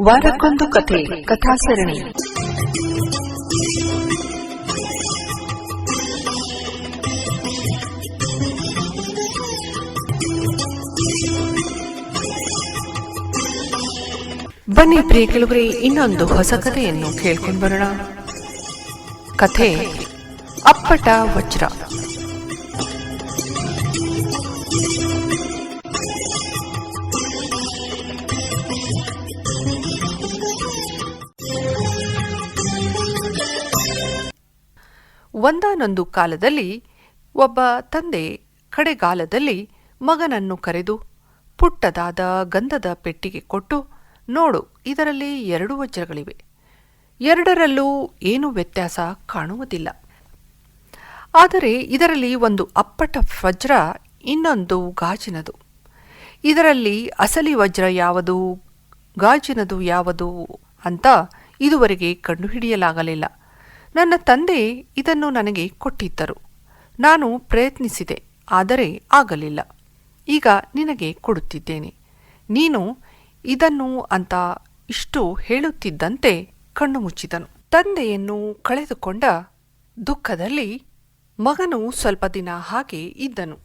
ವಾರಕ್ಕೊಂದು ಕಥೆ ಕಥಾಸರಣಿ. ಬನ್ನಿ ಪ್ರಿಯ ಕೆಲವರೇ, ಇನ್ನೊಂದು ಹೊಸ ಕಥೆಯನ್ನು ಕೇಳ್ಕೊಂಡು ಬರೋಣ. ಕಥೆ ಅಪ್ಪಟ ವಜ್ರ. ಒಂದಾನೊಂದು ಕಾಲದಲ್ಲಿ ಒಬ್ಬ ತಂದೆ ಕಡೆಗಾಲದಲ್ಲಿ ಮಗನನ್ನು ಕರೆದು ಪುಟ್ಟದಾದ ಗಂಧದ ಪೆಟ್ಟಿಗೆ ಕೊಟ್ಟು, ನೋಡು, ಇದರಲ್ಲಿ 2 ವಜ್ರಗಳಿವೆ. ಎರಡರಲ್ಲೂ ಏನೂ ವ್ಯತ್ಯಾಸ ಕಾಣುವುದಿಲ್ಲ. ಆದರೆ ಇದರಲ್ಲಿ ಒಂದು ಅಪ್ಪಟ ವಜ್ರ, ಇನ್ನೊಂದು ಗಾಜಿನದು. ಇದರಲ್ಲಿ ಅಸಲಿ ವಜ್ರ ಯಾವುದು, ಗಾಜಿನದು ಯಾವುದು ಅಂತ ಇದುವರೆಗೆ ಕಂಡುಹಿಡಿಯಲಾಗಲಿಲ್ಲ. ನನ್ನ ತಂದೆ ಇದನ್ನು ನನಗೆ ಕೊಟ್ಟಿದ್ದರು. ನಾನು ಪ್ರಯತ್ನಿಸಿದೆ, ಆದರೆ ಆಗಲಿಲ್ಲ. ಈಗ ನಿನಗೆ ಕೊಡುತ್ತಿದ್ದೇನೆ, ನೀನು ಇದನ್ನು ಅಂತ ಇಷ್ಟು ಹೇಳುತ್ತಿದ್ದಂತೆ ಕಣ್ಣು ಮುಚ್ಚಿದನು. ತಂದೆಯನ್ನು ಕಳೆದುಕೊಂಡ ದುಃಖದಲ್ಲಿ ಮಗನು ಸ್ವಲ್ಪ ದಿನ ಹಾಗೆ ಇದ್ದನು.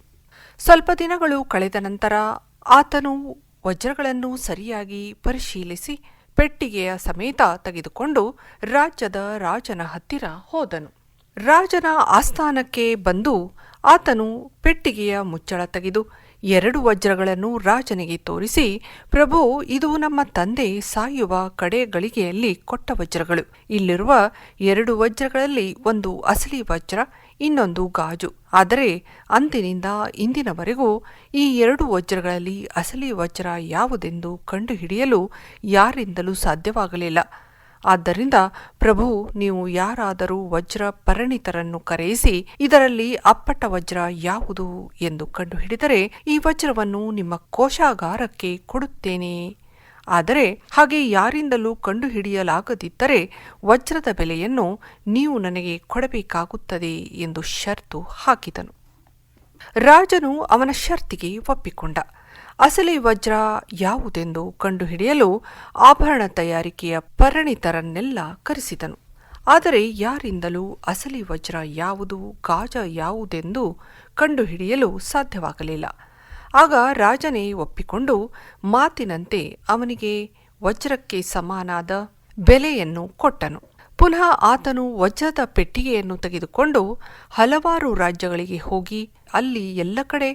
ಸ್ವಲ್ಪ ದಿನಗಳು ಕಳೆದ ನಂತರ ಆತನು ವಜ್ರಗಳನ್ನು ಸರಿಯಾಗಿ ಪರಿಶೀಲಿಸಿ ಪೆಟ್ಟಿಗೆಯ ಸಮೇತ ತೆಗೆದುಕೊಂಡು ರಾಜ್ಯದ ರಾಜನ ಹತ್ತಿರ ಹೋದನು. ರಾಜನ ಆಸ್ಥಾನಕ್ಕೆ ಬಂದು ಆತನು ಪೆಟ್ಟಿಗೆಯ ಮುಚ್ಚಳ ತೆಗೆದು 2 ವಜ್ರಗಳನ್ನು ರಾಜನಿಗೆ ತೋರಿಸಿ, ಪ್ರಭು, ಇದು ನಮ್ಮ ತಂದೆ ಸಾಯುವ ಕಡೆ ಗಳಿಗೆಯಲ್ಲಿ ಕೊಟ್ಟ ವಜ್ರಗಳು. ಇಲ್ಲಿರುವ 2 ವಜ್ರಗಳಲ್ಲಿ ಒಂದು ಅಸಲಿ ವಜ್ರ, ಇನ್ನೊಂದು ಗಾಜು. ಆದರೆ ಅಂದಿನಿಂದ ಇಂದಿನವರೆಗೂ ಈ 2 ವಜ್ರಗಳಲ್ಲಿ ಅಸಲಿ ವಜ್ರ ಯಾವುದೆಂದು ಕಂಡುಹಿಡಿಯಲು ಯಾರಿಂದಲೂ ಸಾಧ್ಯವಾಗಲಿಲ್ಲ. ಆದ್ದರಿಂದ ಪ್ರಭು, ನೀವು ಯಾರಾದರೂ ವಜ್ರ ಪರಿಣಿತರನ್ನು ಕರೆಯಿಸಿ ಇದರಲ್ಲಿ ಅಪ್ಪಟ ವಜ್ರ ಯಾವುದು ಎಂದು ಕಂಡುಹಿಡಿದರೆ ಈ ವಜ್ರವನ್ನು ನಿಮ್ಮ ಕೋಶಾಗಾರಕ್ಕೆ ಕೊಡುತ್ತೇನೆ. ಆದರೆ ಹಾಗೆ ಯಾರಿಂದಲೂ ಕಂಡುಹಿಡಿಯಲಾಗದಿದ್ದರೆ ವಜ್ರದ ಬೆಲೆಯನ್ನು ನೀವು ನನಗೆ ಕೊಡಬೇಕಾಗುತ್ತದೆ ಎಂದು ಷರತ್ತು ಹಾಕಿದನು. ರಾಜನು ಅವನ ಷರತ್ತಿಗೆ ಒಪ್ಪಿಕೊಂಡ. ಅಸಲಿ ವಜ್ರ ಯಾವುದೆಂದು ಕಂಡುಹಿಡಿಯಲು ಆಭರಣ ತಯಾರಿಕೆಯ ಪರಿಣಿತರನ್ನೆಲ್ಲ ಕರೆಸಿದನು. ಆದರೆ ಯಾರಿಂದಲೂ ಅಸಲಿ ವಜ್ರ ಯಾವುದು, ಗಾಜ ಯಾವುದೆಂದು ಕಂಡುಹಿಡಿಯಲು ಸಾಧ್ಯವಾಗಲಿಲ್ಲ. ಆಗ ರಾಜನೇ ಒಪ್ಪಿಕೊಂಡು ಮಾತಿನಂತೆ ಅವನಿಗೆ ವಜ್ರಕ್ಕೆ ಸಮಾನಾದ ಬೆಲೆಯನ್ನು ಕೊಟ್ಟನು. ಪುನಃ ಆತನು ವಜ್ರದ ಪೆಟ್ಟಿಗೆಯನ್ನು ತೆಗೆದುಕೊಂಡು ಹಲವಾರು ರಾಜ್ಯಗಳಿಗೆ ಹೋಗಿ ಅಲ್ಲಿ ಎಲ್ಲ ಕಡೆ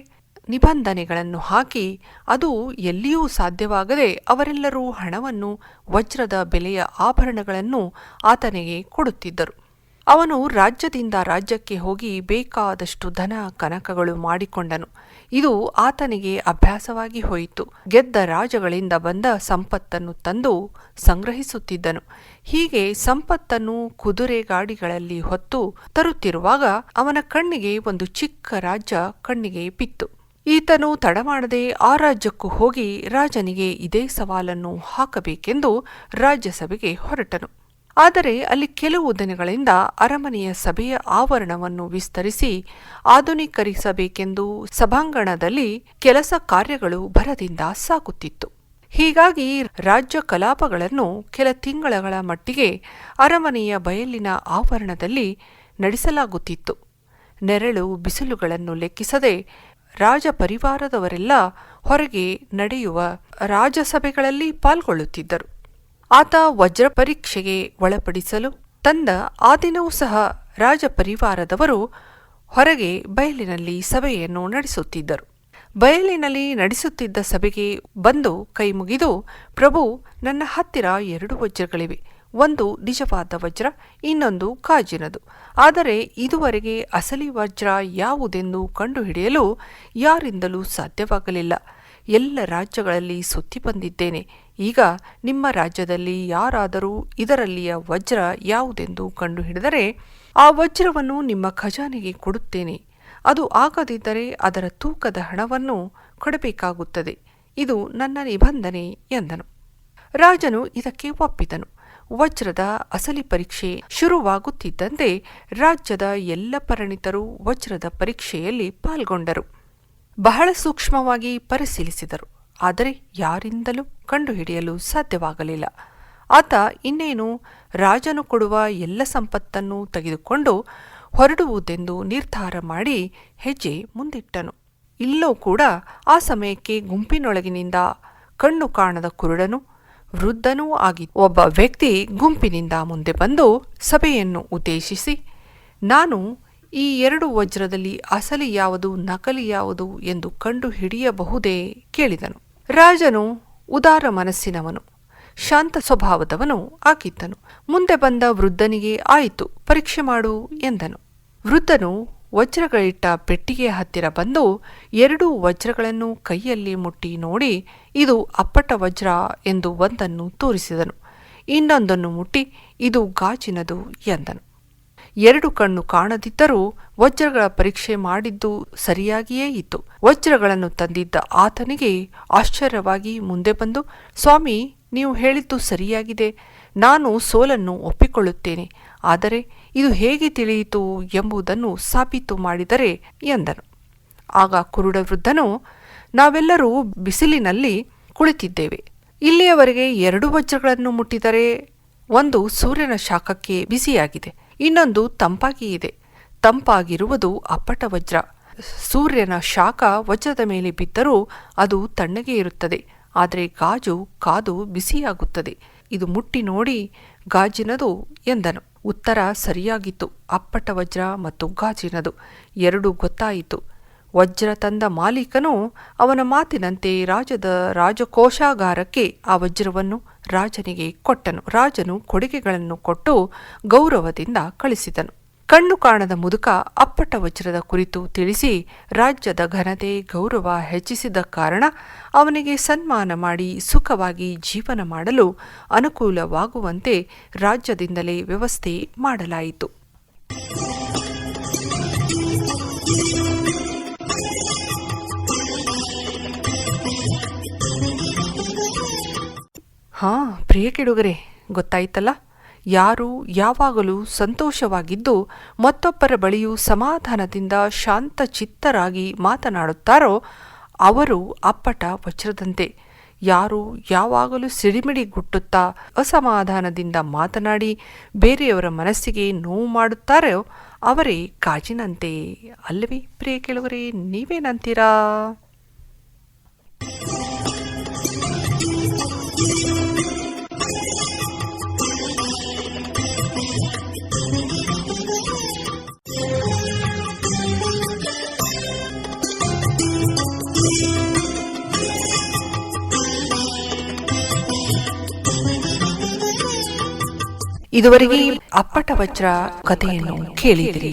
ನಿಬಂಧನೆಗಳನ್ನು ಹಾಕಿ, ಅದು ಎಲ್ಲಿಯೂ ಸಾಧ್ಯವಾಗದೆ ಅವರೆಲ್ಲರೂ ಹಣವನ್ನು, ವಜ್ರದ ಬೆಲೆಯ ಆಭರಣಗಳನ್ನು ಆತನಿಗೆ ಕೊಡುತ್ತಿದ್ದರು. ಅವನು ರಾಜ್ಯದಿಂದ ರಾಜ್ಯಕ್ಕೆ ಹೋಗಿ ಬೇಕಾದಷ್ಟು ಧನ ಕನಕಗಳು ಮಾಡಿಕೊಂಡನು. ಇದು ಆತನಿಗೆ ಅಭ್ಯಾಸವಾಗಿ ಹೋಯಿತು. ಗೆದ್ದ ರಾಜಗಳಿಂದ ಬಂದ ಸಂಪತ್ತನ್ನು ತಂದು ಸಂಗ್ರಹಿಸುತ್ತಿದ್ದನು. ಹೀಗೆ ಸಂಪತ್ತನ್ನು ಕುದುರೆ ಗಾಡಿಗಳಲ್ಲಿ ಹೊತ್ತು ತರುತ್ತಿರುವಾಗ ಅವನ ಕಣ್ಣಿಗೆ ಒಂದು ಚಿಕ್ಕ ರಾಜ್ಯ ಕಣ್ಣಿಗೆ ಬಿತ್ತು. ಈತನು ತಡಮಾಡದೆ ಆ ರಾಜ್ಯಕ್ಕೂ ಹೋಗಿ ರಾಜನಿಗೆ ಇದೇ ಸವಾಲನ್ನು ಹಾಕಬೇಕೆಂದು ರಾಜ್ಯಸಭೆಗೆ ಹೊರಟನು. ಆದರೆ ಅಲ್ಲಿ ಕೆಲವು ದಿನಗಳಿಂದ ಅರಮನೆಯ ಸಭೆಯ ಆವರಣವನ್ನು ವಿಸ್ತರಿಸಿ ಆಧುನೀಕರಿಸಬೇಕೆಂದು ಸಭಾಂಗಣದಲ್ಲಿ ಕೆಲಸ ಕಾರ್ಯಗಳು ಭರದಿಂದ ಸಾಗುತ್ತಿತ್ತು. ಹೀಗಾಗಿ ರಾಜ್ಯ ಕಲಾಪಗಳನ್ನು ಕೆಲ ತಿಂಗಳ ಮಟ್ಟಿಗೆ ಅರಮನೆಯ ಬಯಲಿನ ಆವರಣದಲ್ಲಿ ನಡೆಸಲಾಗುತ್ತಿತ್ತು. ನೆರಳು ಬಿಸಿಲುಗಳನ್ನು ಲೆಕ್ಕಿಸದೆ ರಾಜ ಪರಿವಾರದವರೆಲ್ಲ ಹೊರಗೆ ನಡೆಯುವ ರಾಜಸಭೆಗಳಲ್ಲಿ ಪಾಲ್ಗೊಳ್ಳುತ್ತಿದ್ದರು. ಆತ ವಜ್ರ ಪರೀಕ್ಷೆಗೆ ಒಳಪಡಿಸಲು ತಂದ ಆ ದಿನವೂ ಸಹ ರಾಜ ಪರಿವಾರದವರು ಹೊರಗೆ ಬಯಲಿನಲ್ಲಿ ಸಭೆಯನ್ನು ನಡೆಸುತ್ತಿದ್ದರು. ಬಯಲಿನಲ್ಲಿ ನಡೆಸುತ್ತಿದ್ದ ಸಭೆಗೆ ಬಂದು ಕೈ ಮುಗಿದು, ಪ್ರಭು, ನನ್ನ ಹತ್ತಿರ 2 ವಜ್ರಗಳಿವೆ. ಒಂದು ನಿಜವಾದ ವಜ್ರ, ಇನ್ನೊಂದು ಗಾಜಿನದು. ಆದರೆ ಇದುವರೆಗೆ ಅಸಲಿ ವಜ್ರ ಯಾವುದೆಂದು ಕಂಡುಹಿಡಿಯಲು ಯಾರಿಂದಲೂ ಸಾಧ್ಯವಾಗಲಿಲ್ಲ. ಎಲ್ಲ ರಾಜ್ಯಗಳಲ್ಲಿ ಸುತ್ತಿ ಬಂದಿದ್ದೇನೆ. ಈಗ ನಿಮ್ಮ ರಾಜ್ಯದಲ್ಲಿ ಯಾರಾದರೂ ಇದರಲ್ಲಿಯ ವಜ್ರ ಯಾವುದೆಂದು ಕಂಡುಹಿಡಿದರೆ ಆ ವಜ್ರವನ್ನು ನಿಮ್ಮ ಖಜಾನೆಗೆ ಕೊಡುತ್ತೇನೆ. ಅದು ಆಗದಿದ್ದರೆ ಅದರ ತೂಕದ ಹಣವನ್ನು ಕೊಡಬೇಕಾಗುತ್ತದೆ. ಇದು ನನ್ನ ನಿಬಂಧನೆ ಎಂದನು. ರಾಜನು ಇದಕ್ಕೆ ಒಪ್ಪಿದನು. ವಜ್ರದ ಅಸಲಿ ಪರೀಕ್ಷೆ ಶುರುವಾಗುತ್ತಿದ್ದಂತೆ ರಾಜ್ಯದ ಎಲ್ಲ ಪರಿಣಿತರು ವಜ್ರದ ಪರೀಕ್ಷೆಯಲ್ಲಿ ಪಾಲ್ಗೊಂಡರು. ಬಹಳ ಸೂಕ್ಷ್ಮವಾಗಿ ಪರಿಶೀಲಿಸಿದರು. ಆದರೆ ಯಾರಿಂದಲೂ ಕಂಡುಹಿಡಿಯಲು ಸಾಧ್ಯವಾಗಲಿಲ್ಲ. ಆತ ಇನ್ನೇನು ರಾಜನು ಕೊಡುವ ಎಲ್ಲ ಸಂಪತ್ತನ್ನು ತೆಗೆದುಕೊಂಡು ಹೊರಡುವುದೆಂದು ನಿರ್ಧಾರ ಮಾಡಿ ಹೆಜ್ಜೆ ಮುಂದಿಟ್ಟನು. ಇಲ್ಲೂ ಕೂಡ ಆ ಸಮಯಕ್ಕೆ ಗುಂಪಿನೊಳಗಿನಿಂದ ಕಣ್ಣು ಕಾಣದ ಕುರುಡನು ವೃದ್ಧನೂ ಆಗಿ ಒಬ್ಬ ವ್ಯಕ್ತಿ ಗುಂಪಿನಿಂದ ಮುಂದೆ ಬಂದು ಸಭೆಯನ್ನು ಉದ್ದೇಶಿಸಿ, ನಾನು ಈ 2 ವಜ್ರದಲ್ಲಿ ಅಸಲಿ ಯಾವುದು ನಕಲಿ ಯಾವುದು ಎಂದು ಕಂಡು ಹಿಡಿಯಬಹುದೇ ಕೇಳಿದನು. ರಾಜನು ಉದಾರ ಮನಸ್ಸಿನವನು, ಶಾಂತ ಸ್ವಭಾವದವನು ಆಗಿದ್ದನು. ಮುಂದೆ ಬಂದ ವೃದ್ಧನಿಗೆ ಆಯಿತು, ಪರೀಕ್ಷೆ ಮಾಡು ಎಂದನು. ವೃದ್ಧನು ವಜ್ರಗಳಿಟ್ಟ ಪೆಟ್ಟಿಗೆ ಹತ್ತಿರ ಬಂದು 2 ವಜ್ರಗಳನ್ನು ಕೈಯಲ್ಲಿ ಮುಟ್ಟಿ ನೋಡಿ, ಇದು ಅಪ್ಪಟ ವಜ್ರ ಎಂದು ಒಂದನ್ನು ತೋರಿಸಿದನು. ಇನ್ನೊಂದನ್ನು ಮುಟ್ಟಿ, ಇದು ಗಾಜಿನದು ಎಂದನು. 2 ಕಣ್ಣು ಕಾಣದಿದ್ದರೂ ವಜ್ರಗಳ ಪರೀಕ್ಷೆ ಮಾಡಿದ್ದು ಸರಿಯಾಗಿಯೇ ಇತ್ತು. ವಜ್ರಗಳನ್ನು ತಂದಿದ್ದ ಆತನಿಗೆ ಆಶ್ಚರ್ಯವಾಗಿ ಮುಂದೆ ಬಂದು, ಸ್ವಾಮಿ, ನೀವು ಹೇಳಿದ್ದು ಸರಿಯಾಗಿದೆ, ನಾನು ಸೋಲನ್ನು ಒಪ್ಪಿಕೊಳ್ಳುತ್ತೇನೆ, ಆದರೆ ಇದು ಹೇಗೆ ತಿಳಿಯಿತು ಎಂಬುದನ್ನು ಸಾಬೀತು ಮಾಡಿದರೆ ಎಂದನು. ಆಗ ಕುರುಡ ವೃದ್ಧನು, ನಾವೆಲ್ಲರೂ ಬಿಸಿಲಿನಲ್ಲಿ ಕುಳಿತಿದ್ದೇವೆ. ಇಲ್ಲಿಯವರೆಗೆ 2 ವಜ್ರಗಳನ್ನು ಮುಟ್ಟಿದರೆ ಒಂದು ಸೂರ್ಯನ ಶಾಖಕ್ಕೆ ಬಿಸಿಯಾಗಿದೆ, ಇನ್ನೊಂದು ತಂಪಾಗಿ ಇದೆ. ತಂಪಾಗಿರುವುದು ಅಪ್ಪಟ ವಜ್ರ. ಸೂರ್ಯನ ಶಾಖ ವಜ್ರದ ಮೇಲೆ ಬಿದ್ದರೂ ಅದು ತಣ್ಣಗೆ ಇರುತ್ತದೆ, ಆದರೆ ಗಾಜು ಕಾದು ಬಿಸಿಯಾಗುತ್ತದೆ. ಇದು ಮುಟ್ಟಿ ನೋಡಿ, ಗಾಜಿನದು ಎಂದನು. ಉತ್ತರ ಸರಿಯಾಗಿತ್ತು. ಅಪ್ಪಟ ವಜ್ರ ಮತ್ತು ಗಾಜಿನದು 2 ಗೊತ್ತಾಯಿತು. ವಜ್ರ ತಂದ ಮಾಲೀಕನು ಅವನ ಮಾತಿನಂತೆ ರಾಜಕೋಶಾಗಾರಕ್ಕೆ ಆ ವಜ್ರವನ್ನು ರಾಜನಿಗೆ ಕೊಟ್ಟನು. ರಾಜನು ಕೊಡುಗೆಗಳನ್ನು ಕೊಟ್ಟು ಗೌರವದಿಂದ ಕಳಿಸಿದನು. ಕಣ್ಣು ಕಾಣದ ಮುದುಕ ಅಪ್ಪಟ ವಜ್ರದ ಕುರಿತು ತಿಳಿಸಿ ರಾಜ್ಯದ ಘನತೆ ಗೌರವ ಹೆಚ್ಚಿಸಿದ ಕಾರಣ ಅವನಿಗೆ ಸನ್ಮಾನ ಮಾಡಿ ಸುಖವಾಗಿ ಜೀವನ ಮಾಡಲು ಅನುಕೂಲವಾಗುವಂತೆ ರಾಜ್ಯದಿಂದಲೇ ವ್ಯವಸ್ಥೆ ಮಾಡಲಾಯಿತು. ಪ್ರಿಯ ಕೆಡುಗರೆ, ಗೊತ್ತಾಯ್ತಲ್ಲ? ಯಾರು ಯಾವಾಗಲೂ ಸಂತೋಷವಾಗಿದ್ದು ಮತ್ತೊಬ್ಬರ ಬಳಿಯೂ ಸಮಾಧಾನದಿಂದ ಶಾಂತ ಚಿತ್ತರಾಗಿ ಮಾತನಾಡುತ್ತಾರೋ ಅವರು ಅಪ್ಪಟ ವಜ್ರದಂತೆ. ಯಾರು ಯಾವಾಗಲೂ ಸಿಡಿಮಿಡಿಗುಟ್ಟುತ್ತಾ ಅಸಮಾಧಾನದಿಂದ ಮಾತನಾಡಿ ಬೇರೆಯವರ ಮನಸ್ಸಿಗೆ ನೋವು ಮಾಡುತ್ತಾರೋ ಅವರೇ ಗಾಜಿನಂತೆ. ಅಲ್ಲವೇ ಪ್ರಿಯ ಕೆಳಗರೆ, ನೀವೇನಂತೀರಾ? ಇದುವರೆಗೆ ಅಪ್ಪಟ ವಜ್ರ ಕಥೆಯನ್ನು ಕೇಳಿದಿರಿ.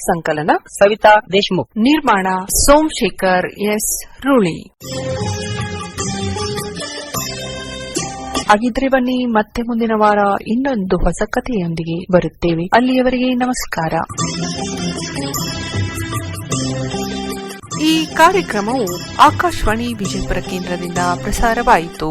ಸಂಕಲನ ಸವಿತಾ ದೇಶಮುಖ್, ನಿರ್ಮಾಣ ಸೋಮಶೇಖರ್ ಎಸ್ ರೂಳಿ. ಹಾಗಿದ್ರೆ ಬನ್ನಿ, ಮತ್ತೆ ಮುಂದಿನ ವಾರ ಇನ್ನೊಂದು ಹೊಸ ಕಥೆಯೊಂದಿಗೆ ಬರುತ್ತೇವೆ. ಅಲ್ಲಿಯವರೆಗೆ ನಮಸ್ಕಾರ. ಈ ಕಾರ್ಯಕ್ರಮವು ಆಕಾಶವಾಣಿ ವಿಜಯಪುರ ಕೇಂದ್ರದಿಂದ ಪ್ರಸಾರವಾಯಿತು.